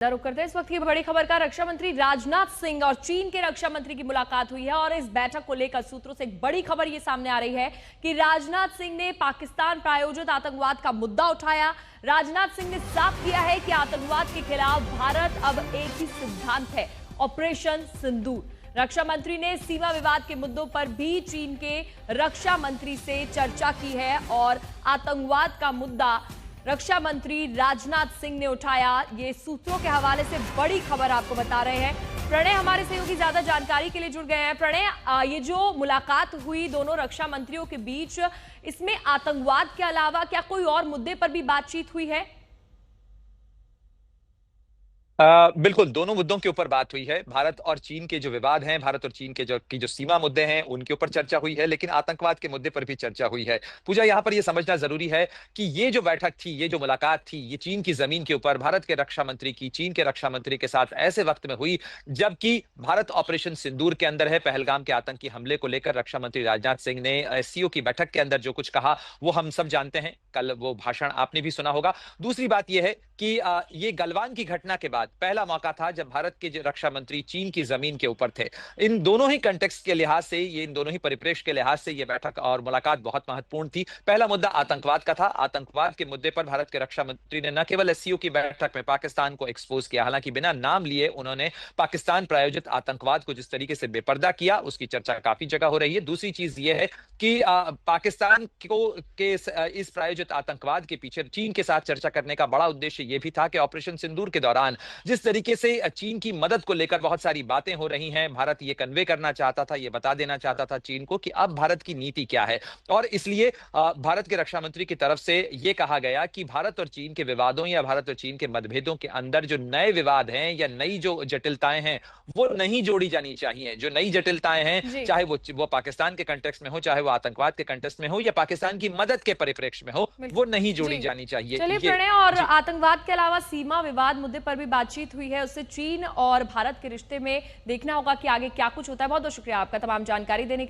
रुक करते हैं इस वक्त की बड़ी खबर का। रक्षा मंत्री राजनाथ सिंह और चीन के रक्षा मंत्री की मुलाकात हुई है और इस बैठक को लेकर सूत्रों से एक बड़ी खबर ये सामने आ रही है कि राजनाथ सिंह ने पाकिस्तान प्रायोजित आतंकवाद का मुद्दा उठाया। राजनाथ सिंह ने साफ किया है कि आतंकवाद के खिलाफ भारत अब एक ही सिद्धांत है, ऑपरेशन सिंदूर। रक्षा मंत्री ने सीमा विवाद के मुद्दों पर भी चीन के रक्षा मंत्री से चर्चा की है और आतंकवाद का मुद्दा रक्षा मंत्री राजनाथ सिंह ने उठाया। ये सूत्रों के हवाले से बड़ी खबर आपको बता रहे हैं। प्रणय हमारे सहयोगी ज्यादा जानकारी के लिए जुड़ गए हैं। प्रणय, ये जो मुलाकात हुई दोनों रक्षा मंत्रियों के बीच, इसमें आतंकवाद के अलावा क्या कोई और मुद्दे पर भी बातचीत हुई है? बिल्कुल, दोनों मुद्दों के ऊपर बात हुई है। भारत और चीन के जो विवाद हैं, भारत और चीन के जो सीमा मुद्दे हैं, उनके ऊपर चर्चा हुई है, लेकिन आतंकवाद के मुद्दे पर भी चर्चा हुई है। पूजा, यहाँ पर यह समझना जरूरी है कि ये जो बैठक थी, ये जो मुलाकात थी, ये चीन की जमीन के ऊपर भारत के रक्षा मंत्री की चीन के रक्षा मंत्री के साथ ऐसे वक्त में हुई जबकि भारत ऑपरेशन सिंदूर के अंदर है। पहलगाम के आतंकी हमले को लेकर रक्षा मंत्री राजनाथ सिंह ने एससीओ की बैठक के अंदर जो कुछ कहा, वो हम सब जानते हैं। कल वो भाषण आपने भी सुना होगा। दूसरी बात यह है कि ये गलवान की घटना के बाद पहला मौका था जब भारत के रक्षा मंत्री चीन की जमीन के ऊपर थे। इन दोनों ही कंटेक्स्ट के लिहाज से, इन दोनों ही परिप्रेक्ष्य के लिहाज से ये बैठक और मुलाकात बहुत महत्वपूर्ण थी। पहला मुद्दा आतंकवाद का था। आतंकवाद के मुद्दे पर भारत के रक्षा मंत्री ने न केवल एससीओ की बैठक में पाकिस्तान को एक्सपोज किया, हालांकि बिना नाम लिए उन्होंने पाकिस्तान प्रायोजित आतंकवाद को जिस तरीके से बेपर्दा किया, उसकी चर्चा काफी जगह हो रही है। दूसरी चीज यह है कि पाकिस्तान को के इस प्रायोजित आतंकवाद के पीछे चीन के साथ चर्चा करने का बड़ा उद्देश्य यह भी था कि ऑपरेशन सिंदूर के दौरान जिस तरीके से चीन की मदद को लेकर बहुत सारी बातें हो रही हैं, भारत ये कन्वे करना चाहता था, ये बता देना चाहता था चीन को कि अब भारत की नीति क्या है। और इसलिए भारत के रक्षा मंत्री की तरफ से यह कहा गया कि भारत और चीन के विवादों या भारत और चीन के मतभेदों के अंदर जो नए विवाद हैं या नई जो जटिलताएं हैं, वो नहीं जोड़ी जानी चाहिए। जो नई जटिलताएं हैं, चाहे वो पाकिस्तान के कंटेक्स्ट में हो, चाहे वो आतंकवाद के कंटेक्स्ट में हो या पाकिस्तान की मदद के परिप्रेक्ष्य में हो, वो नहीं जोड़ी जानी चाहिए। चलिए प्रणय, और आतंकवाद के अलावा सीमा विवाद मुद्दे पर भी बातचीत हुई है। उससे चीन और भारत के रिश्ते में देखना होगा कि आगे क्या कुछ होता है। बहुत बहुत शुक्रिया आपका तमाम जानकारी देने के लिए।